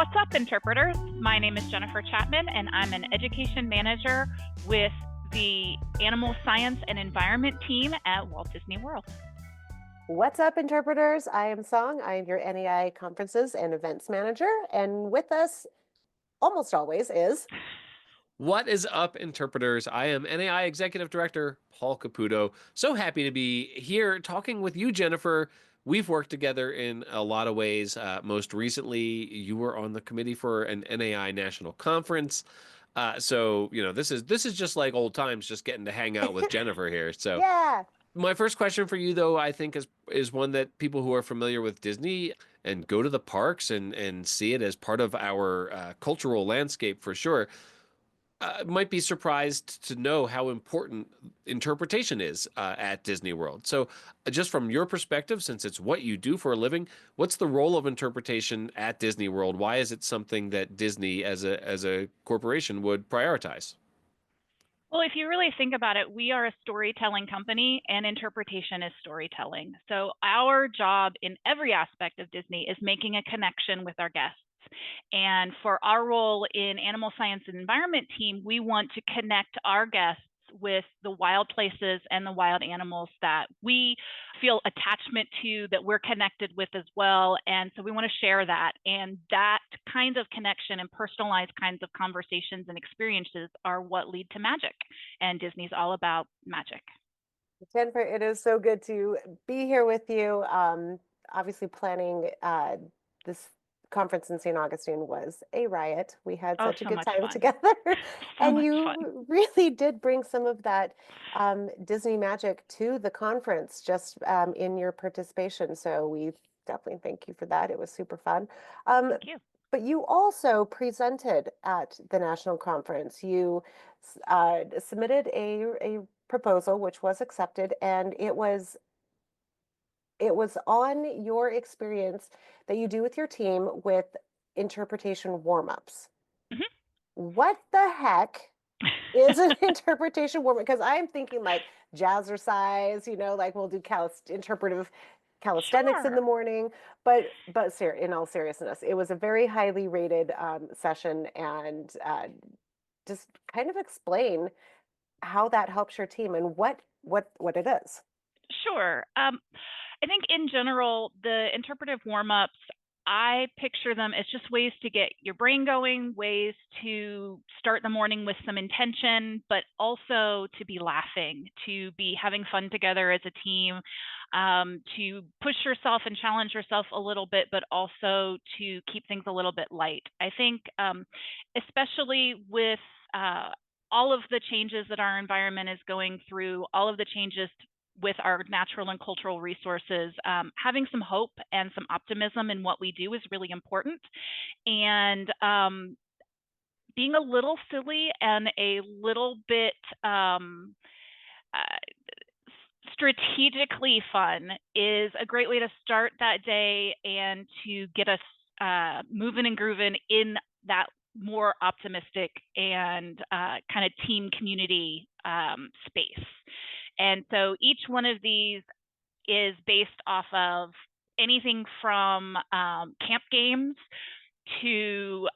What's up, interpreters? My name is Jennifer Chapman, and I'm an education manager with the Animal Science and Environment team at Walt Disney World. What's up, interpreters? I am Song. I am your NAI conferences and events manager. And with us, almost always, is What is up, interpreters? I am NAI Executive Director Paul Caputo. So happy to be here talking with you, Jennifer. We've worked together in a lot of ways. Most recently, you were on the committee for an NAI national conference. This is just like old times, just getting to hang out with Jennifer here. So yeah. my first question for you, though, I think is one that people who are familiar with Disney and go to the parks and see it as part of our cultural landscape for sure might be surprised to know how important interpretation is at Disney World. So, just from your perspective, since it's what you do for a living, what's the role of interpretation at Disney World? Why is it something that Disney, as a corporation, would prioritize? Well, if you really think about it, we are a storytelling company and interpretation is storytelling. So our job in every aspect of Disney is making a connection with our guests. And for our role in Animal Science and Environment team, we want to connect our guests with the wild places and the wild animals that we feel attachment to, that we're connected with as well. And so we want to share that. And that kind of connection and personalized kinds of conversations and experiences are what lead to magic. And Disney's all about magic. Jennifer, it is so good to be here with you. Obviously, planning this conference in St. Augustine was a riot. We had such a So good much time fun. together. So And much you fun. really did bring some of that Disney magic to the conference just in your participation. So we definitely thank you for that. It was super fun. Thank you. But you also presented at the national conference. You submitted a proposal, which was accepted, and it was on your experience that you do with your team with interpretation warm-ups. Mhm. What the heck is an interpretation warm-up? Because I'm thinking like jazzercise, like we'll do interpretive calisthenics in the Sure. morning. But in all seriousness, it was a very highly rated session, and just kind of explain how that helps your team and what it is. Sure. I think in general, the interpretive warm-ups, I picture them as just ways to get your brain going, ways to start the morning with some intention, but also to be laughing, to be having fun together as a team, to push yourself and challenge yourself a little bit, but also to keep things a little bit light. I think, especially with all of the changes that our environment is going through, all of the changes with our natural and cultural resources, having some hope and some optimism in what we do is really important. And being a little silly and a little bit strategically fun is a great way to start that day and to get us moving and grooving in that more optimistic and kind of team community space. And so each one of these is based off of anything from camp games to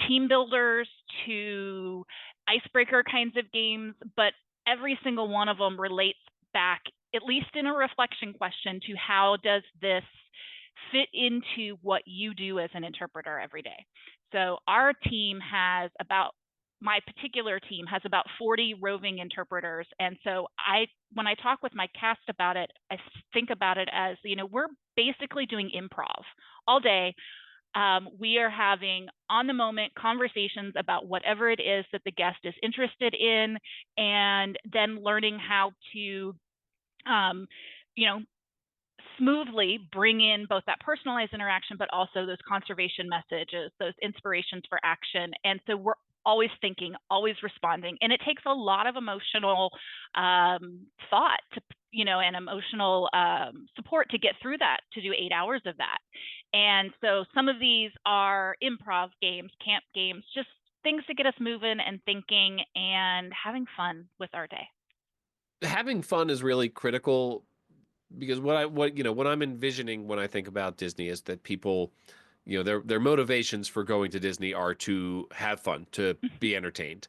team builders to icebreaker kinds of games, but every single one of them relates back, at least in a reflection question, to how does this fit into what you do as an interpreter every day. So our team has my particular team has about 40 roving interpreters. And so when I talk with my cast about it, I think about it as, we're basically doing improv all day. We are having on the moment conversations about whatever it is that the guest is interested in, and then learning how to, smoothly bring in both that personalized interaction, but also those conservation messages, those inspirations for action. And so we're always thinking, always responding. And it takes a lot of emotional thought and emotional support to get through that, to do 8 hours of that. And so some of these are improv games, camp games, just things to get us moving and thinking and having fun with our day. Having fun is really critical because what I'm envisioning when I think about Disney is that people their motivations for going to Disney are to have fun, to be entertained.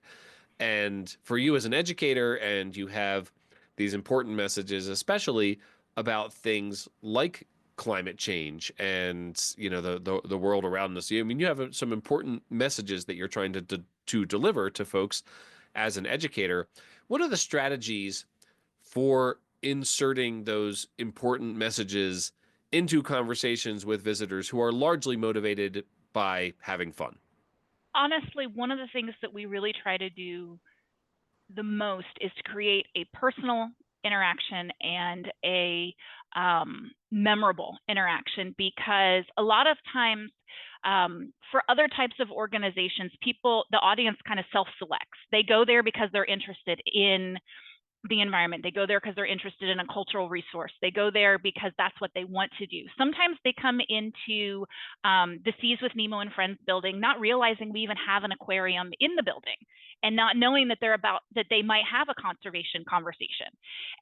And for you as an educator, and you have these important messages, especially about things like climate change and the world around us. I mean, you have some important messages that you're trying to deliver to folks as an educator. What are the strategies for inserting those important messages into conversations with visitors who are largely motivated by having fun? Honestly, one of the things that we really try to do the most is to create a personal interaction and a memorable interaction, because a lot of times for other types of organizations, the audience kind of self-selects. They go there because they're interested in the environment. They go there because they're interested in a cultural resource. They go there because that's what they want to do. Sometimes they come into the Seas with Nemo and Friends building, not realizing we even have an aquarium in the building, and not knowing that they might have a conservation conversation.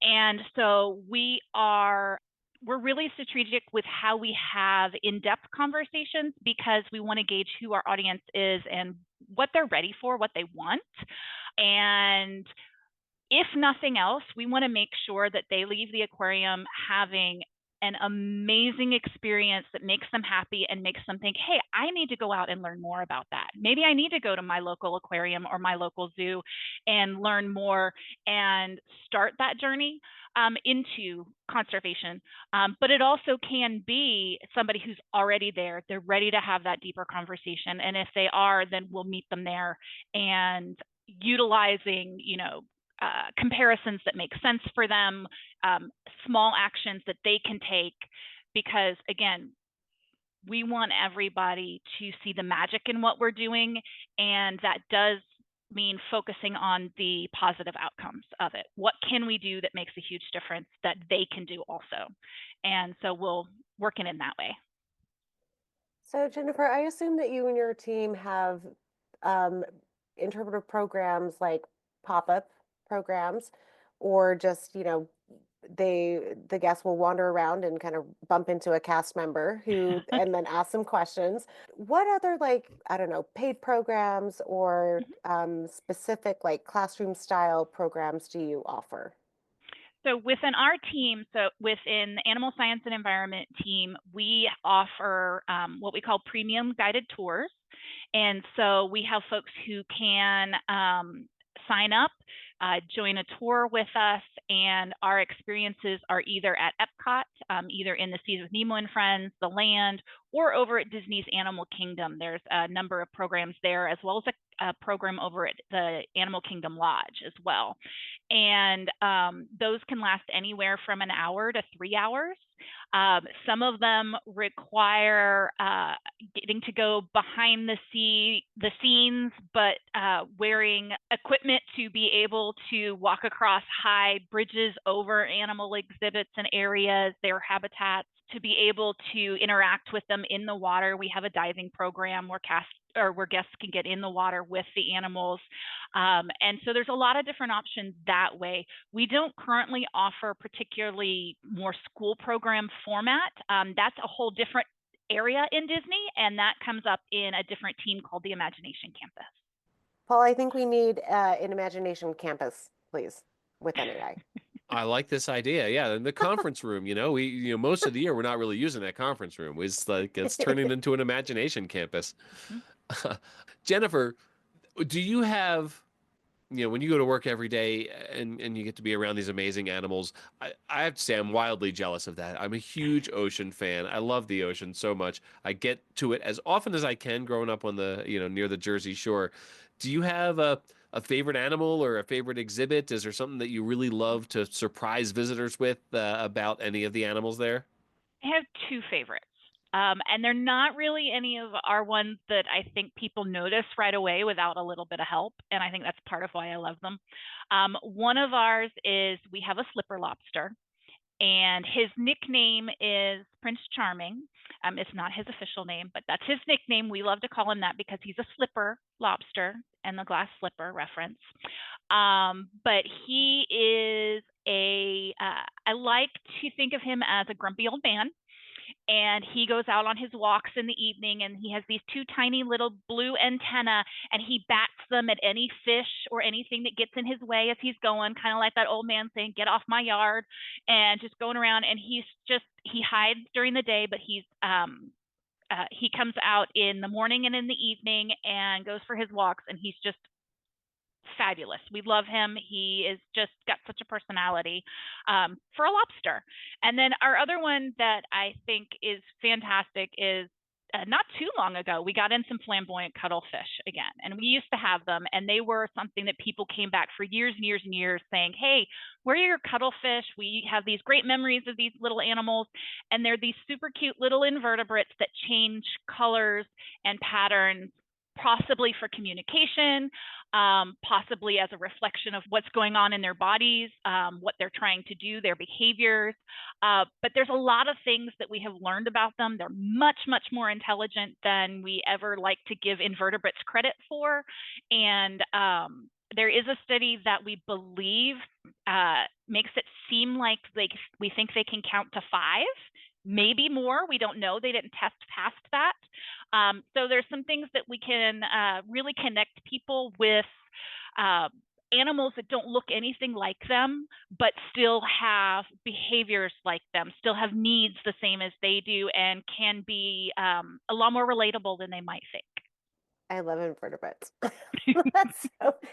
And so we're really strategic with how we have in-depth conversations, because we want to gauge who our audience is and what they're ready for, what they want. And if nothing else, we want to make sure that they leave the aquarium having an amazing experience that makes them happy and makes them think, hey, I need to go out and learn more about that. Maybe I need to go to my local aquarium or my local zoo and learn more and start that journey into conservation. But it also can be somebody who's already there. They're ready to have that deeper conversation. And if they are, then we'll meet them there, and utilizing, comparisons that make sense for them, small actions that they can take, because again, we want everybody to see the magic in what we're doing, and that does mean focusing on the positive outcomes of it. What can we do that makes a huge difference that they can do also? And so we'll work in that way. So, Jennifer, I assume that you and your team have um, interpretive programs like pop-up programs, or just, the guests will wander around and kind of bump into a cast member who and then ask some questions. What other, like, I don't know, paid programs or specific like classroom style programs do you offer? So within our team, so within the Animal Science and Environment team, we offer what we call premium guided tours. And so we have folks who can sign up, join a tour with us, and our experiences are either at Epcot, either in the Seas with Nemo and Friends, the land, or over at Disney's Animal Kingdom. There's a number of programs there, as well as a program over at the Animal Kingdom Lodge as well. And those can last anywhere from an hour to 3 hours. Some of them require getting to go behind the scenes, but wearing equipment to be able to walk across high bridges over animal exhibits and areas, their habitats, to be able to interact with them in the water. We have a diving program where guests can get in the water with the animals. And so there's a lot of different options that way. We don't currently offer particularly more school program format. That's a whole different area in Disney, and that comes up in a different team called the Imagination Campus. Paul, I think we need an Imagination Campus, please, with NAI. I like this idea. Yeah, in the conference room, most of the year we're not really using that conference room. It's turning into an imagination campus. Jennifer, do you have, when you go to work every day and you get to be around these amazing animals, I have to say I'm wildly jealous of that. I'm a huge ocean fan. I love the ocean so much. I get to it as often as I can growing up on the, near the Jersey Shore. Do you have a favorite animal or a favorite exhibit? Is there something that you really love to surprise visitors with about any of the animals there? I have two favorites. And they're not really any of our ones that I think people notice right away without a little bit of help. And I think that's part of why I love them. One of ours is we have a slipper lobster, and his nickname is Prince Charming. It's not his official name, but that's his nickname. We love to call him that because he's a slipper lobster, and the glass slipper reference. But he is I like to think of him as a grumpy old man. and he goes out on his walks in the evening, and he has these two tiny little blue antenna, and he bats them at any fish or anything that gets in his way as he's going, kind of like that old man saying, "Get off my yard," and just going around. And he hides during the day, but he comes out in the morning and in the evening and goes for his walks, and he's just fabulous. We love him. He is just got such a personality for a lobster. And then our other one that I think is fantastic is not too long ago, we got in some flamboyant cuttlefish again. And we used to have them, and they were something that people came back for years and years and years saying, "Hey, where are your cuttlefish? We have these great memories of these little animals." And they're these super cute little invertebrates that change colors and patterns, possibly for communication, possibly as a reflection of what's going on in their bodies, what they're trying to do, their behaviors. But there's a lot of things that we have learned about them. They're much, much more intelligent than we ever like to give invertebrates credit for. And there is a study that we believe makes it seem like we think they can count to 5, maybe more. We don't know. They didn't test past that. So there's some things that we can really connect people with animals that don't look anything like them, but still have behaviors like them, still have needs the same as they do, and can be a lot more relatable than they might think. I love invertebrates. That's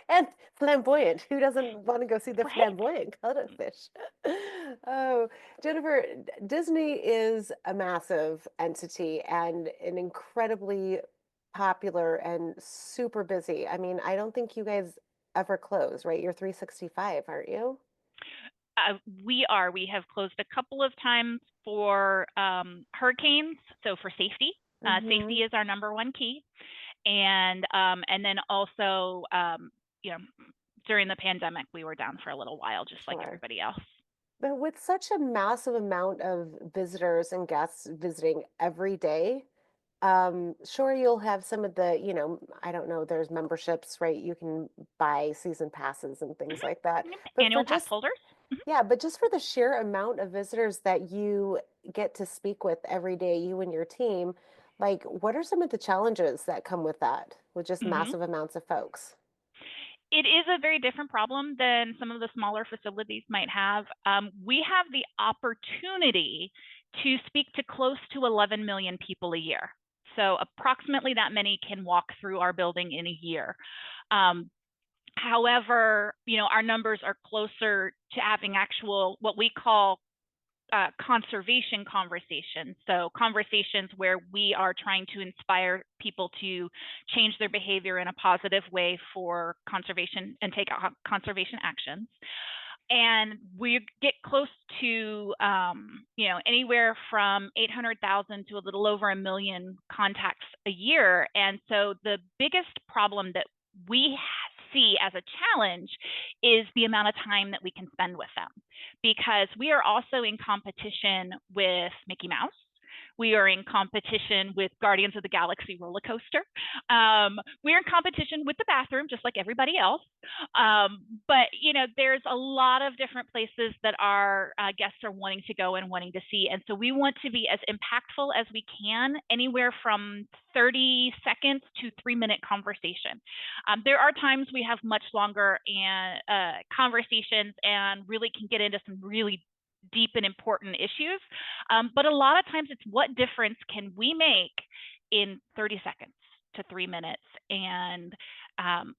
and flamboyant. Who doesn't want to go see the Right? flamboyant cuttlefish? Oh, Jennifer, Disney is a massive entity and an incredibly popular and super busy. I mean, I don't think you guys ever close, right? You're 365, aren't you? We have closed a couple of times for hurricanes, so for safety. Mm-hmm. Safety is our number one key. And then also, you know, during the pandemic, we were down for a little while, just like Sure. everybody else. But with such a massive amount of visitors and guests visiting every day, sure, you'll have some of the, I don't know, there's memberships, right? You can buy season passes and things like that. Mhm. But for Annual pass just, holders. yeah, but just for the sheer amount of visitors that you get to speak with every day, you and your team, like, what are some of the challenges that come with that, with just Hmm. massive amounts of folks? It is a very different problem than some of the smaller facilities might have. We have the opportunity to speak to close to 11 million people a year. So approximately that many can walk through our building in a year. Um, However, our numbers are closer to having actual, what we call conservation conversations. So conversations where we are trying to inspire people to change their behavior in a positive way for conservation and take conservation actions. And we get close to, anywhere from 800,000 to a little over a million contacts a year. And so the biggest problem that we see as a challenge is the amount of time that we can spend with them, because we are also in competition with Mickey Mouse. We are in competition with Guardians of the Galaxy roller coaster. We're in competition with the bathroom, just like everybody else. But there's a lot of different places that our guests are wanting to go and wanting to see, and so we want to be as impactful as we can, anywhere from 30 seconds to 3-minute conversation. There are times we have much longer and conversations and really can get into some really deep and important issues. But a lot of times it's what difference can we make in 30 seconds to 3 minutes. And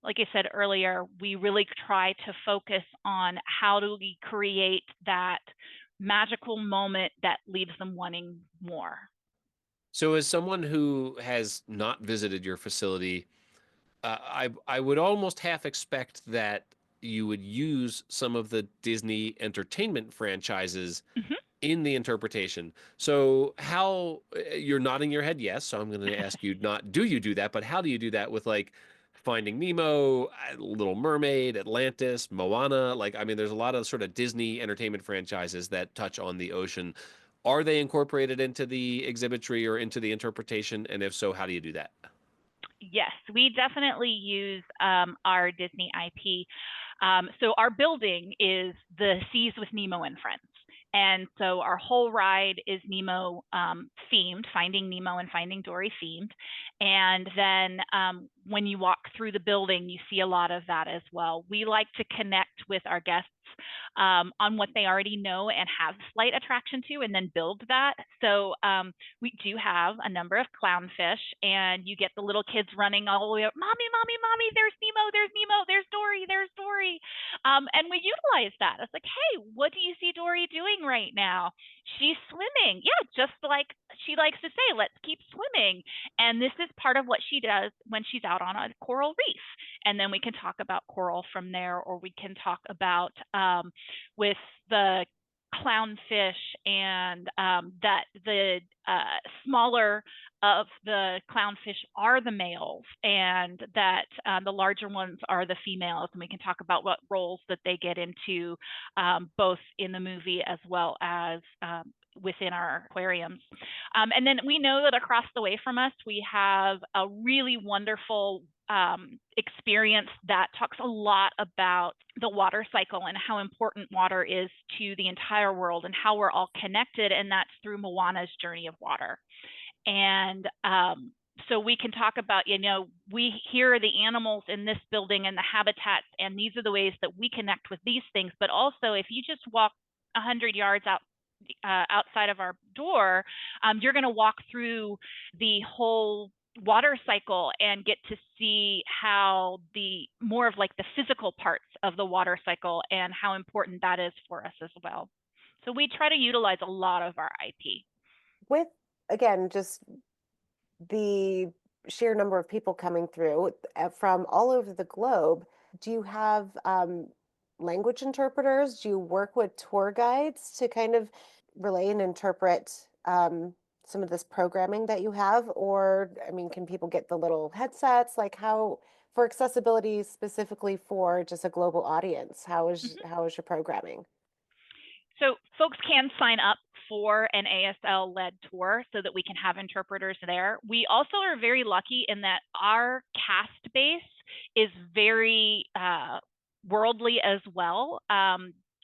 like I said earlier, we really try to focus on how do we create that magical moment that leaves them wanting more. So, as someone who has not visited your facility, I would almost half expect that you would use some of the Disney entertainment franchises Mhm. in the interpretation. So, how you're nodding your head, yes. So, I'm going to ask you not do you do that, but how do you do that with like Finding Nemo, Little Mermaid, Atlantis, Moana? Like, I mean, there's a lot of sort of Disney entertainment franchises that touch on the ocean. Are they incorporated into the exhibitry or into the interpretation? And if so, how do you do that? Yes, we definitely use our Disney IP. So our building is the Seas with Nemo and Friends. And so our whole ride is Nemo themed, Finding Nemo and Finding Dory themed. And then when you walk through the building, you see a lot of that as well. We like to connect with our guests on what they already know and have slight attraction to, and then build that. So we do have a number of clownfish, and you get the little kids running all the way up, mommy, mommy, mommy, there's Nemo, there's Nemo, there's Dory, there's Dory. And we utilize that. It's like, hey, what do you see Dory doing right now? She's swimming. Yeah, just like she likes to say, let's keep swimming. And this is part of what she does when she's out on a coral reef. And then we can talk about coral from there, or we can talk about with the clownfish and that the smaller of the clownfish are the males, and that the larger ones are the females. And we can talk about what roles that they get into, both in the movie as well as within our aquariums. And then we know that across the way from us, we have a really wonderful experience that talks a lot about the water cycle and how important water is to the entire world and how we're all connected. And that's through Moana's Journey of Water. And so we can talk about, we here are the animals in this building and the habitats, and these are the ways that we connect with these things. But also, if you just walk 100 yards outside of our door, you're going to walk through the whole water cycle and get to see how the more of like the physical parts of the water cycle and how important that is for us as well. So we try to utilize a lot of our IP. With, again, just the sheer number of people coming through from all over the globe, do you have language interpreters? Do you work with tour guides to kind of relay and interpret some of this programming that you have? Or, I mean, can people get the little headsets? Like, how, for accessibility specifically for just a global audience, how is your programming? So folks can sign up for an ASL-led tour so that we can have interpreters there. We also are very lucky in that our cast base is very worldly as well.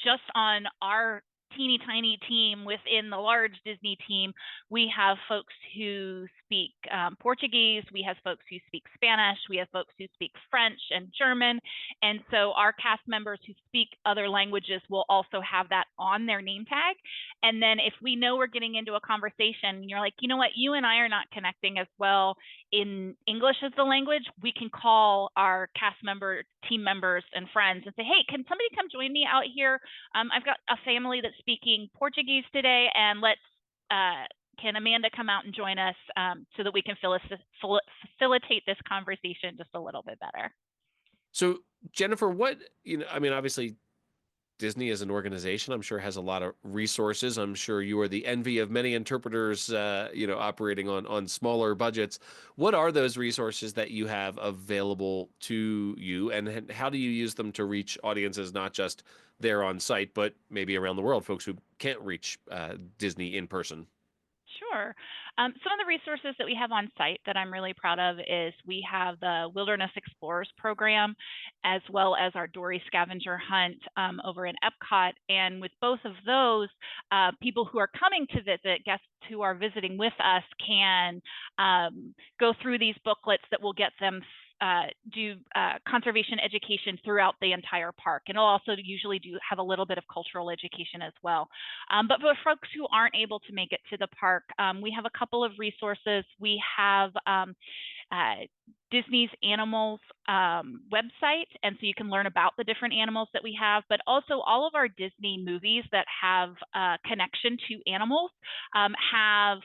Just on our teeny tiny team within the large Disney team, we have folks who speak Portuguese, we have folks who speak Spanish, we have folks who speak French and German. And so our cast members who speak other languages will also have that on their name tag. And then if we know we're getting into a conversation and you're like, you know what, you and I are not connecting as well in English as the language, we can call our cast member, team members and friends and say, hey, can somebody come join me out here? I've got a family that's speaking Portuguese today, and can Amanda come out and join us so that we can facilitate this conversation just a little bit better? So Jennifer, obviously Disney as an organization, I'm sure, has a lot of resources. I'm sure you are the envy of many interpreters, operating on smaller budgets. What are those resources that you have available to you, and how do you use them to reach audiences, not just there on site, but maybe around the world, folks who can't reach Disney in person? Sure. Some of the resources that we have on site that I'm really proud of is we have the Wilderness Explorers program, as well as our Dory Scavenger Hunt over in Epcot. And with both of those, people who are coming to visit, guests who are visiting with us, can go through these booklets that will get them do conservation education throughout the entire park. And it'll also usually have a little bit of cultural education as well. But for folks who aren't able to make it to the park, we have a couple of resources. We have Disney's Animals website, and so you can learn about the different animals that we have, but also all of our Disney movies that have a connection to animals have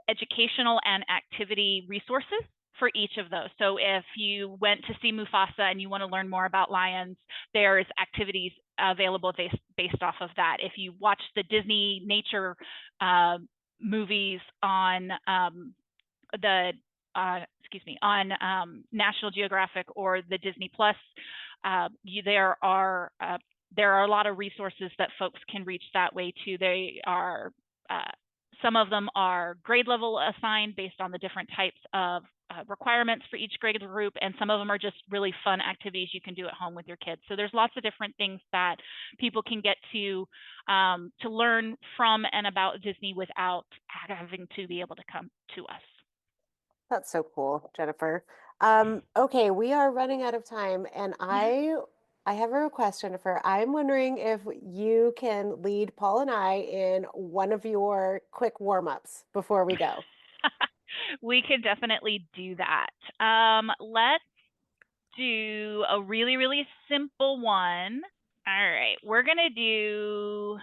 educational and activity resources for each of those. So if you went to see Mufasa and you want to learn more about lions, there's activities available based off of that. If you watch the Disney nature movies on National Geographic or the Disney Plus, there are a lot of resources that folks can reach that way too. They are Some of them are grade level assigned based on the different types of requirements for each grade group, and some of them are just really fun activities you can do at home with your kids. So there's lots of different things that people can get to learn from and about Disney without having to be able to come to us. That's so cool, Jennifer. Okay, we are running out of time, and I have a request, Jennifer. I'm wondering if you can lead Paul and I in one of your quick warm-ups before we go. We can definitely do that. Let's do a really, really simple one. All right, we're gonna do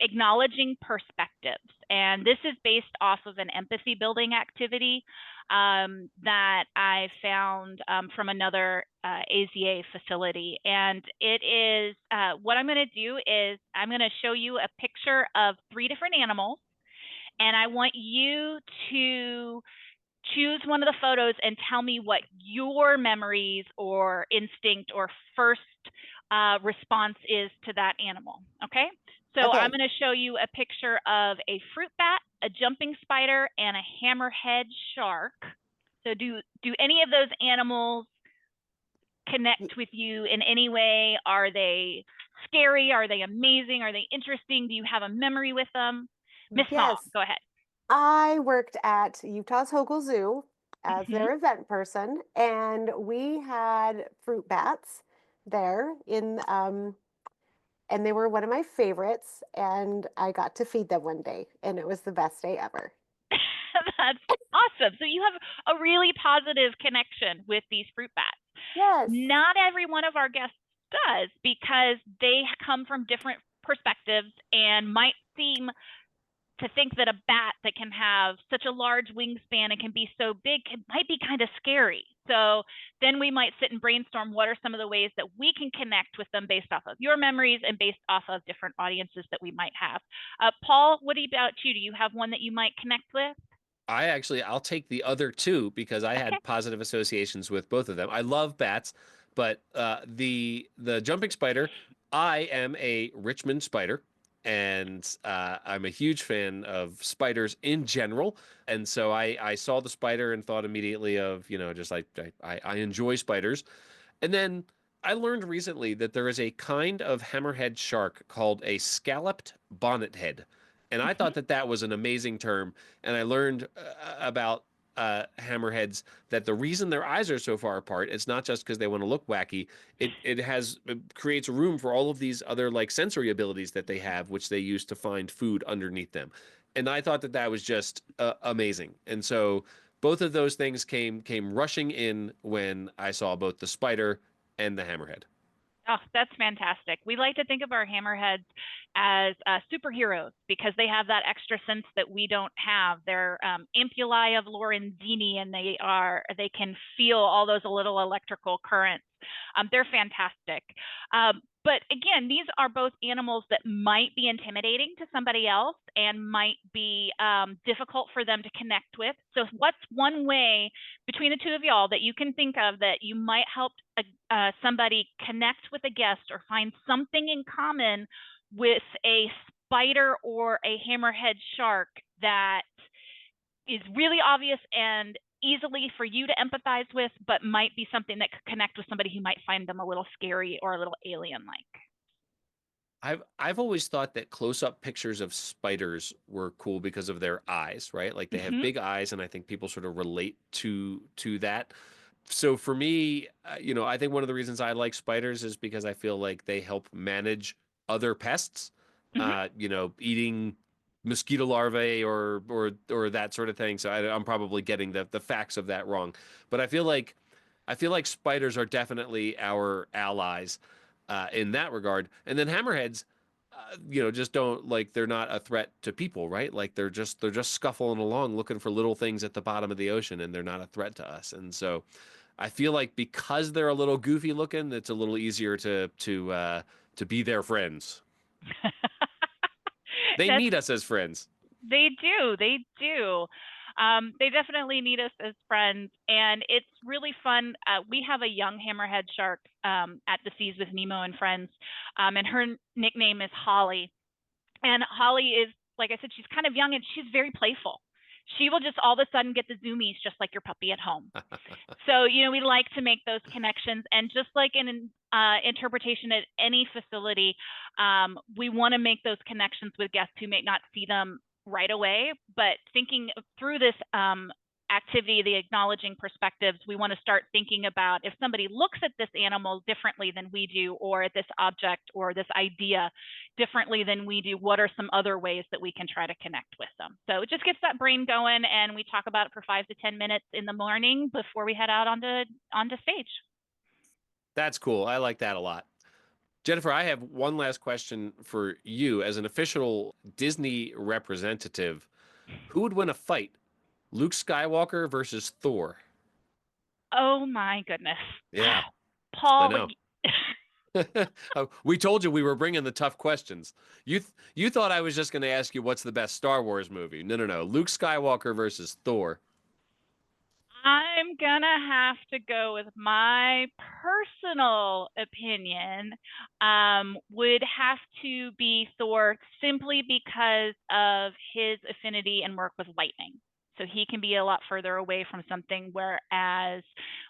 acknowledging perspectives. And this is based off of an empathy building activity that I found from another AZA facility. And it is, what I'm gonna do is I'm gonna show you a picture of 3 different animals. And I want you to choose one of the photos and tell me what your memories or instinct or first response is to that animal. Okay. So I'm Okay. going to show you a picture of a fruit bat, a jumping spider, and a hammerhead shark. So do any of those animals connect with you in any way? Are they scary? Are they amazing? Are they interesting? Do you have a memory with them? Miss Small, Yes, go ahead. I worked at Utah's Hogle Zoo as Mhm. their event person, and we had fruit bats there and they were one of my favorites, and I got to feed them one day, and it was the best day ever. That's awesome. So you have a really positive connection with these fruit bats. Yes. Not every one of our guests does, because they come from different perspectives and might seem to think that a bat that can have such a large wingspan and can be so big might be kind of scary. So then we might sit and brainstorm what are some of the ways that we can connect with them based off of your memories and based off of different audiences that we might have. Paul, what about you? Do you have one that you might connect with? I'll take the other two because I Okay. had positive associations with both of them. I love bats, but the jumping spider, I am a Richmond spider, and I'm a huge fan of spiders in general. And so I saw the spider and thought immediately of, just like I enjoy spiders. And then I learned recently that there is a kind of hammerhead shark called a scalloped bonnethead. And I thought Mhm. that that was an amazing term. And I learned about hammerheads that the reason their eyes are so far apart, it's not just because they want to look wacky. It creates room for all of these other like sensory abilities that they have, which they use to find food underneath them. And I thought that that was just amazing. And so both of those things came rushing in when I saw both the spider and the hammerhead. Oh, that's fantastic. We like to think of our hammerheads as superheroes because they have that extra sense that we don't have. They're ampullae of Lorenzini, and they can feel all those little electrical currents. They're fantastic. But again, these are both animals that might be intimidating to somebody else and might be difficult for them to connect with. So, what's one way between the two of y'all that you can think of that you might help somebody connect with a guest or find something in common with a spider or a hammerhead shark that is really obvious and easily for you to empathize with, but might be something that could connect with somebody who might find them a little scary or a little alien like? I've always thought that close-up pictures of spiders were cool because of their eyes, right? Like they have Mm-hmm. big eyes, and I think people sort of relate to that. So for me, I think one of the reasons I like spiders is because I feel like they help manage other pests, Mm-hmm. eating mosquito larvae or that sort of thing. So I'm probably getting the facts of that wrong, but I feel like spiders are definitely our allies in that regard. And then hammerheads, just don't like they're not a threat to people, right? Like they're just scuffling along looking for little things at the bottom of the ocean, and they're not a threat to us. And so I feel like because they're a little goofy looking, it's a little easier to be their friends. They That's need us as friends. They do. They do. They definitely need us as friends, and it's really fun. We have a young hammerhead shark at the Seas with Nemo and Friends, and her nickname is Holly. And Holly is like I said, she's kind of young and she's very playful. She will just all of a sudden get the zoomies just like your puppy at home. So, we like to make those connections. And just like in interpretation at any facility, we want to make those connections with guests who may not see them right away. But thinking through this activity, the acknowledging perspectives, we want to start thinking about if somebody looks at this animal differently than we do, or at this object or this idea differently than we do, what are some other ways that we can try to connect with them? So it just gets that brain going, and we talk about it for 5 to 10 minutes in the morning before we head out onto stage. That's cool. I like that a lot. Jennifer, I have one last question for you. As an official Disney representative, who would win a fight? Luke Skywalker versus Thor. Oh my goodness. Yeah. Paul. I know. We told you we were bringing the tough questions. You thought I was just going to ask you what's the best Star Wars movie. No. Luke Skywalker versus Thor. I'm gonna have to go with my personal opinion. Would have to be Thor, simply because of his affinity and work with lightning. So he can be a lot further away from something, whereas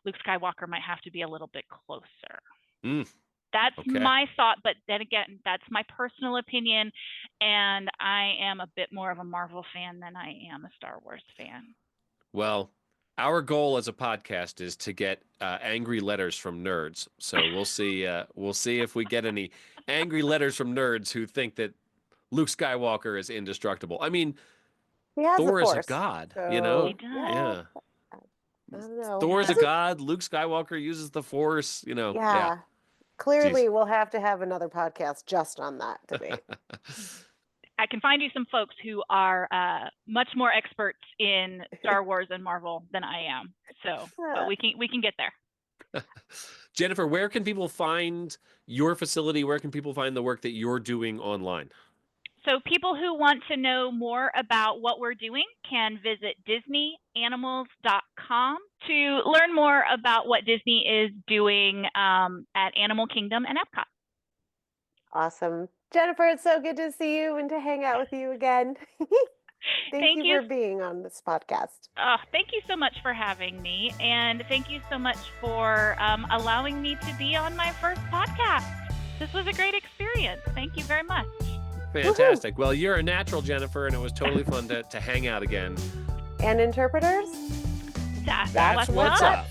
Luke Skywalker might have to be a little bit closer. That's okay. my thought, but then again, that's my personal opinion, and I am a bit more of a Marvel fan than I am a Star Wars fan. Well, our goal as a podcast is to get angry letters from nerds. So we'll see. We'll see if we get any angry letters from nerds who think that Luke Skywalker is indestructible. I mean, Thor is a god, so, He does. Yeah. I don't know. Thor is a god. Luke Skywalker uses the Force. Yeah. Clearly, we'll have to have another podcast just on that debate. I can find you some folks who are much more experts in Star Wars and Marvel than I am. So, but we can get there. Jennifer, where can people find your facility? Where can people find the work that you're doing online? So people who want to know more about what we're doing can visit DisneyAnimals.com to learn more about what Disney is doing at Animal Kingdom and Epcot. Awesome. Jennifer, it's so good to see you and to hang out with you again. Thank you for being on this podcast. Thank you so much for having me. And thank you so much for allowing me to be on my first podcast. This was a great experience. Thank you very much. Fantastic. Woohoo. Well, you're a natural, Jennifer, and it was totally fun to hang out again. And interpreters? That's what's up.